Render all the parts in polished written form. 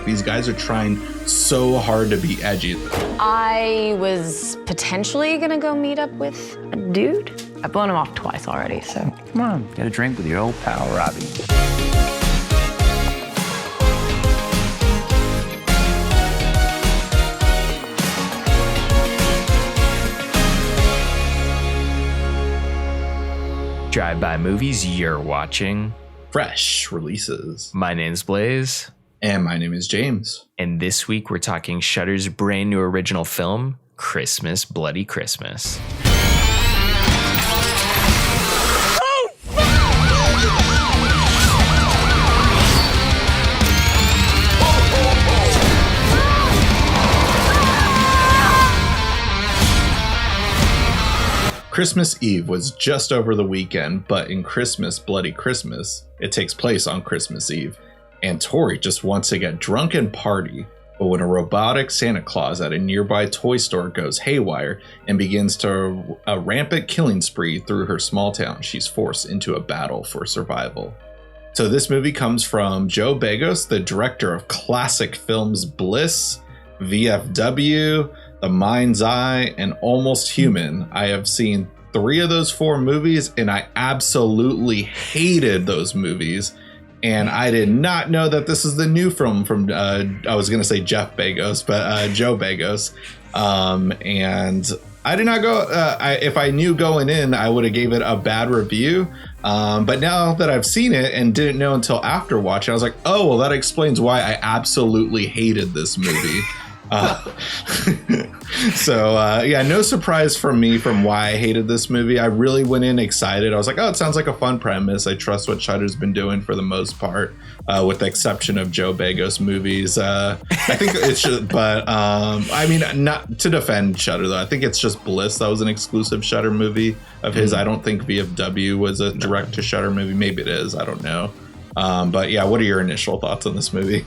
these guys are trying so hard to be edgy. I was potentially gonna go meet up with a dude. I've blown him off twice already, so. Come on, get a drink with your old pal, Robbie. Drive-by movies, you're watching Fresh releases. My name's Blaze. And my name is James. And this week we're talking Shudder's brand new original film, Christmas, Bloody Christmas. Christmas Eve was just over the weekend, but in Christmas, Bloody Christmas, it takes place on Christmas Eve. And Tori just wants to get drunk and party, but when a robotic Santa Claus at a nearby toy store goes haywire and begins to a rampant killing spree through her small town, she's forced into a battle for survival. So this movie comes from Joe Begos, the director of classic films Bliss, VFW, The Mind's Eye, and Almost Human. I have seen 3 of those 4 movies, and I absolutely hated those movies. And I did not know that this is the new film from, I was going to say Jeff Bezos, but Joe Begos. And I did not go, if I knew going in, I would have gave it a bad review. But now that I've seen it and didn't know until after watching, I was like, oh, well, that explains why I absolutely hated this movie. Yeah, no surprise from me from why I hated this movie. I really went in excited. I was like, oh, it sounds like a fun premise. I trust what Shudder's been doing for the most part, with the exception of Joe Begos movies. I think it should, but I mean, not to defend Shudder though. I think it's just Bliss. That was an exclusive Shudder movie of his. I don't think VFW was a direct to Shudder movie. Maybe it is. I don't know. But yeah, what are your initial thoughts on this movie?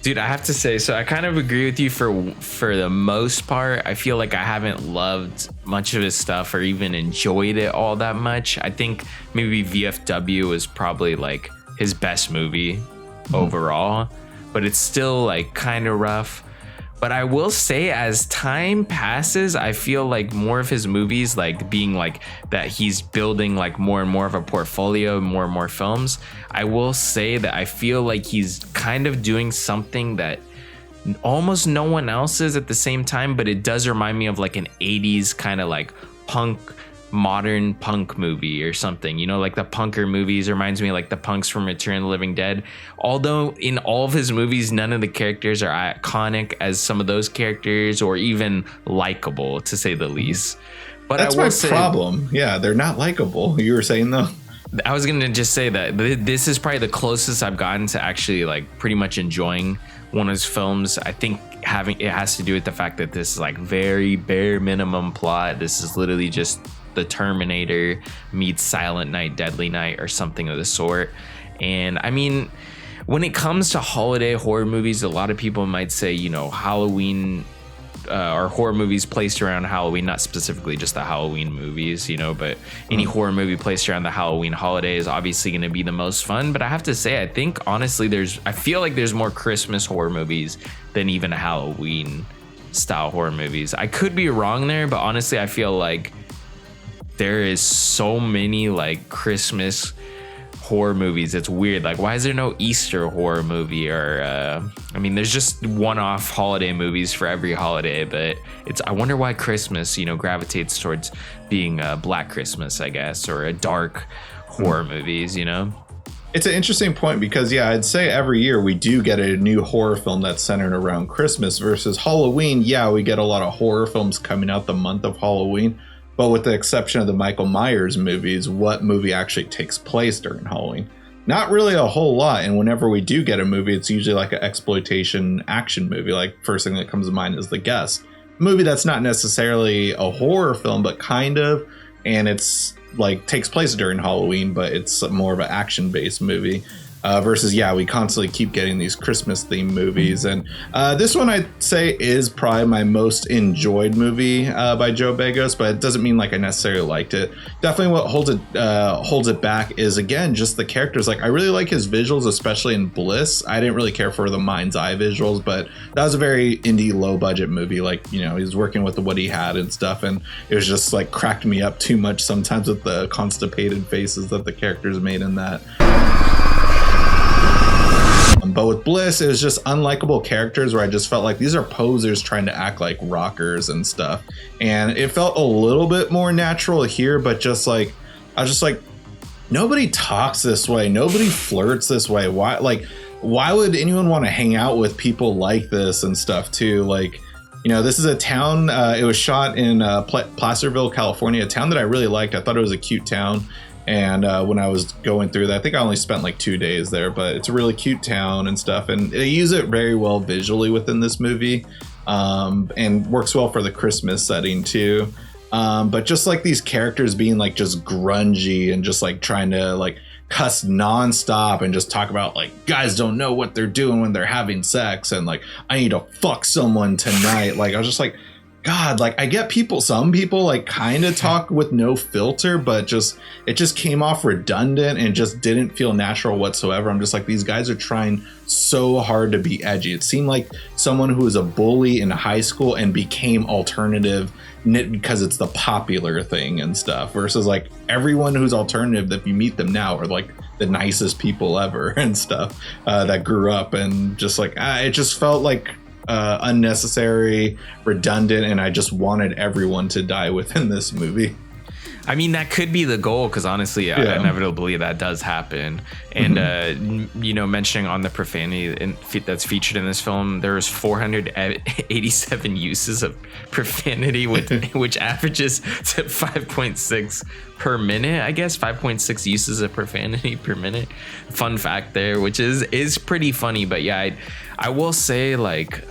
Dude, I have to say, so I kind of agree with you for the most part. I feel like I haven't loved much of his stuff or even enjoyed it all that much. I think maybe VFW was probably like his best movie overall, but it's still like kind of rough. But I will say, as time passes, I feel like more of his movies, like being like that he's building like more and more of a portfolio, more and more films. I will say that I feel like he's kind of doing something that almost no one else is at the same time, but it does remind me of like an 80s kind of like modern punk movie or something, you know, like the punker movies. Reminds me of like the punks from Return of the Living Dead. Although in all of his movies, none of the characters are iconic as some of those characters or even likable, to say the least. But that's my problem. Yeah, they're not likable. You were saying though. I was gonna just say that this is probably the closest I've gotten to actually like pretty much enjoying one of his films. I think it has to do with the fact that this is like very bare minimum plot. This is literally just the Terminator meets Silent Night, Deadly Night, or something of the sort. And I mean, when it comes to holiday horror movies, a lot of people might say, you know, Halloween or horror movies placed around Halloween, not specifically just the Halloween movies, you know, but any horror movie placed around the Halloween holiday is obviously going to be the most fun. But I have to say, I think honestly, I feel like there's more Christmas horror movies than even Halloween style horror movies. I could be wrong there, but honestly, I feel like there is so many like Christmas horror movies. It's weird. Like, why is there no Easter horror movie? Or I mean, there's just one-off holiday movies for every holiday, but I wonder why Christmas, you know, gravitates towards being a Black Christmas, I guess, or a dark horror movies, you know. It's an interesting point because, yeah, I'd say every year we do get a new horror film that's centered around Christmas versus Halloween. Yeah, we get a lot of horror films coming out the month of Halloween. But with the exception of the Michael Myers movies, what movie actually takes place during Halloween? Not really a whole lot. And whenever we do get a movie, it's usually like an exploitation action movie. Like, first thing that comes to mind is The Guest. A movie that's not necessarily a horror film, but kind of. And it's like takes place during Halloween, but it's more of an action-based movie. versus, yeah, we constantly keep getting these Christmas themed movies. And this one I'd say is probably my most enjoyed movie by Joe Begos, but it doesn't mean like I necessarily liked it. Definitely what holds it back is, again, just the characters. Like, I really like his visuals, especially in Bliss. I didn't really care for the mind's eye visuals, but that was a very indie, low budget movie. Like, you know, he was working with what he had and stuff, and it was just like cracked me up too much sometimes with the constipated faces that the characters made in that. But with Bliss, it was just unlikable characters where I just felt like these are posers trying to act like rockers and stuff. And it felt a little bit more natural here, but just like, I was just like, nobody talks this way. Nobody flirts this way. Why would anyone want to hang out with people like this and stuff too? Like, you know, this is a town, it was shot in Placerville, California, a town that I really liked. I thought it was a cute town. And when I was going through that, I think I only spent like 2 days there, but it's a really cute town and stuff. And they use it very well visually within this movie, and works well for the Christmas setting too. But just like these characters being like just grungy and just like trying to like cuss nonstop and just talk about like guys don't know what they're doing when they're having sex and like I need to fuck someone tonight. Like, I was just like, God, like, I get some people like kind of talk with no filter, but it just came off redundant and just didn't feel natural whatsoever. I'm just like, these guys are trying so hard to be edgy. It seemed like someone who was a bully in high school and became alternative because it's the popular thing and stuff, versus like everyone who's alternative, that you meet them now, are like the nicest people ever and stuff, that grew up, and just like, it just felt like unnecessary, redundant, and I just wanted everyone to die within this movie. I mean, that could be the goal, because honestly, inevitably that does happen. And you know, mentioning on the profanity that's featured in this film, there's 487 uses of profanity, which averages to 5.6 per minute. I guess 5.6 uses of profanity per minute. Fun fact there, which is pretty funny. But yeah, I will say, like,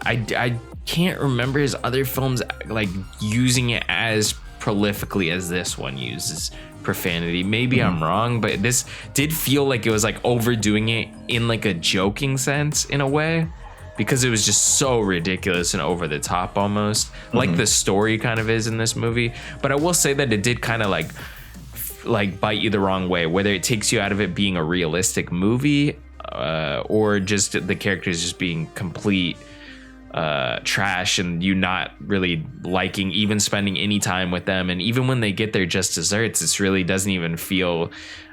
I can't remember his other films like using it as prolifically as this one uses profanity. Maybe I'm wrong, but this did feel like it was like overdoing it in like a joking sense in a way, because it was just so ridiculous and over the top almost, like the story kind of is in this movie. But I will say that it did kind of like bite you the wrong way, whether it takes you out of it being a realistic movie, or just the characters just being complete trash and you not really liking even spending any time with them. And even when they get their just desserts, it really doesn't even feel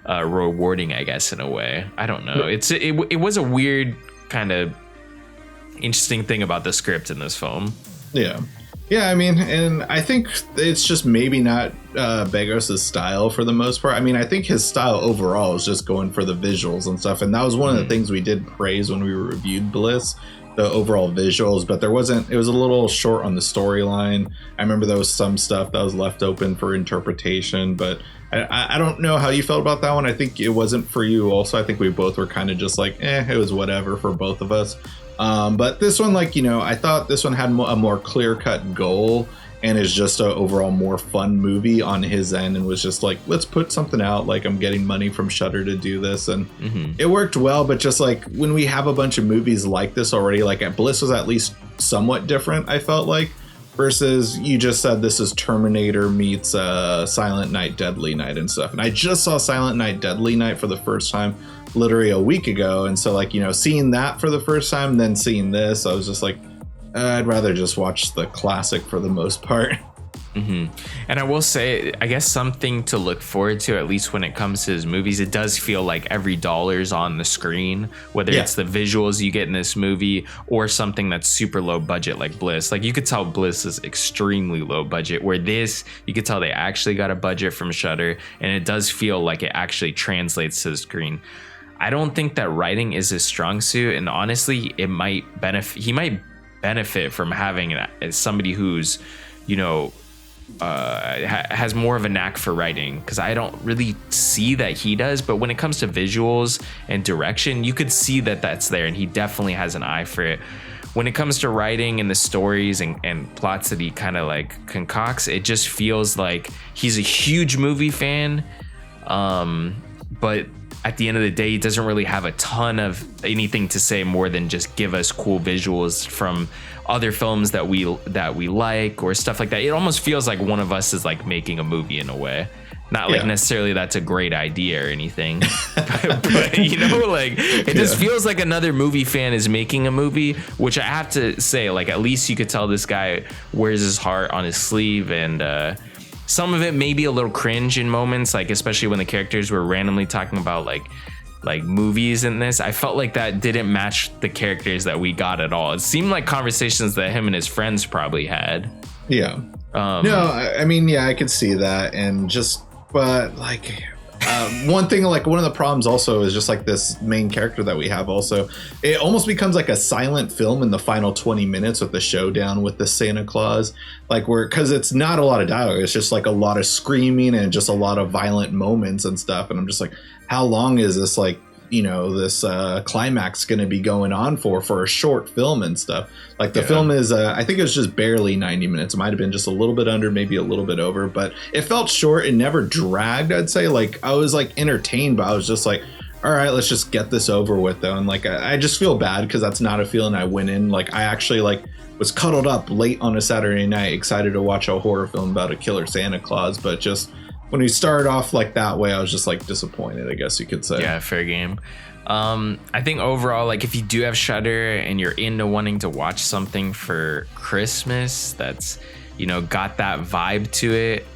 rewarding, I guess, in a way. I don't know. It was a weird kind of interesting thing about the script in this film. Yeah, I mean, and I think it's just maybe not Begos' style for the most part. I mean, I think his style overall is just going for the visuals and stuff, and that was one of the things we did praise when we reviewed Bliss, the overall visuals, but it was a little short on the storyline. I remember there was some stuff that was left open for interpretation, but I don't know how you felt about that one. I think it wasn't for you also. I think we both were kind of just like, it was whatever for both of us. But this one, like, you know, I thought this one had a more clear-cut goal and is just a overall more fun movie on his end, and was just like, let's put something out. Like, I'm getting money from Shudder to do this, and it worked well. But just like when we have a bunch of movies like this already, like Bliss was at least somewhat different, I felt like, versus you just said this is Terminator meets Silent Night, Deadly Night and stuff. And I just saw Silent Night, Deadly Night for the first time literally a week ago, and so, like, you know, seeing that for the first time, then seeing this, I was just like, I'd rather just watch the classic for the most part. And I will say, I guess something to look forward to, at least when it comes to his movies, it does feel like every dollar's on the screen, whether it's the visuals you get in this movie or something that's super low budget like Bliss. Like, you could tell Bliss is extremely low budget, where this, you could tell they actually got a budget from Shudder, and it does feel like it actually translates to the screen. I don't think that writing is his strong suit, and honestly, he might benefit from having somebody who's, you know, has more of a knack for writing, because I don't really see that he does. But when it comes to visuals and direction, you could see that that's there, and he definitely has an eye for it. When it comes to writing and the stories and plots that he kind of like concocts, it just feels like he's a huge movie fan, but at the end of the day, he doesn't really have a ton of anything to say more than just give us cool visuals from other films that we like or stuff like that. It almost feels like one of us is like making a movie in a way. Not like necessarily that's a great idea or anything, but you know, like it just feels like another movie fan is making a movie, which I have to say, like, at least you could tell this guy wears his heart on his sleeve. And some of it may be a little cringe in moments, like especially when the characters were randomly talking about like movies in this. I felt like that didn't match the characters that we got at all. It seemed like conversations that him and his friends probably had. Yeah. No, I mean, yeah, I could see that. And just, but like one thing, like one of the problems also is just like this main character that we have also, it almost becomes like a silent film in the final 20 minutes with the showdown with the Santa Claus, like because it's not a lot of dialogue, it's just like a lot of screaming and just a lot of violent moments and stuff. And I'm just like, how long is this, like, you know, this climax going to be going on for a short film and stuff? Like the film is I think it was just barely 90 minutes. It might have been just a little bit under, maybe a little bit over, but it felt short and never dragged. I'd say, like, I was like entertained, but I was just like, all right, let's just get this over with though. And like I just feel bad because that's not a feeling I went in. Like I actually like was cuddled up late on a Saturday night excited to watch a horror film about a killer Santa Claus, but just when we started off like that way, I was just like disappointed, I guess you could say. Yeah, fair game. I think overall, like if you do have Shudder and you're into wanting to watch something for Christmas that's, you know, got that vibe to it,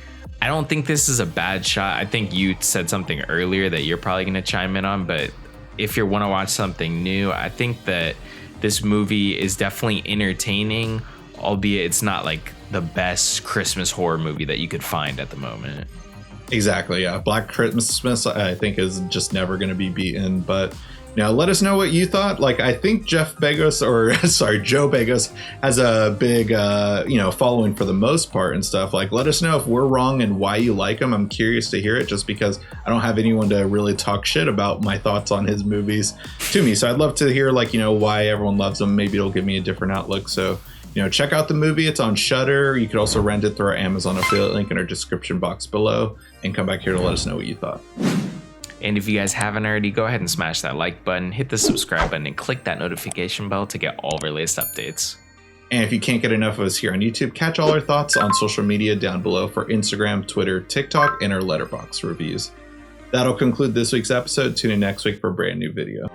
I don't think this is a bad shot. I think you said something earlier that you're probably going to chime in on, but if you want to watch something new, I think that this movie is definitely entertaining, albeit it's not like the best Christmas horror movie that you could find at the moment. Exactly, yeah. Black Christmas, I think, is just never going to be beaten. But, you know, let us know what you thought. Like, I think Joe Begos has a big, you know, following for the most part and stuff. Like, let us know if we're wrong and why you like him. I'm curious to hear it, just because I don't have anyone to really talk shit about my thoughts on his movies to me. So I'd love to hear, like, you know, why everyone loves him. Maybe it'll give me a different outlook. So, you know, check out the movie. It's on Shudder. You could also rent it through our Amazon affiliate link in our description box below, and come back here to let us know what you thought. And if you guys haven't already, go ahead and smash that like button, hit the subscribe button, and click that notification bell to get all of our latest updates. And if you can't get enough of us here on YouTube, catch all our thoughts on social media down below for Instagram, Twitter, TikTok, and our Letterboxd reviews. That'll conclude this week's episode. Tune in next week for a brand new video.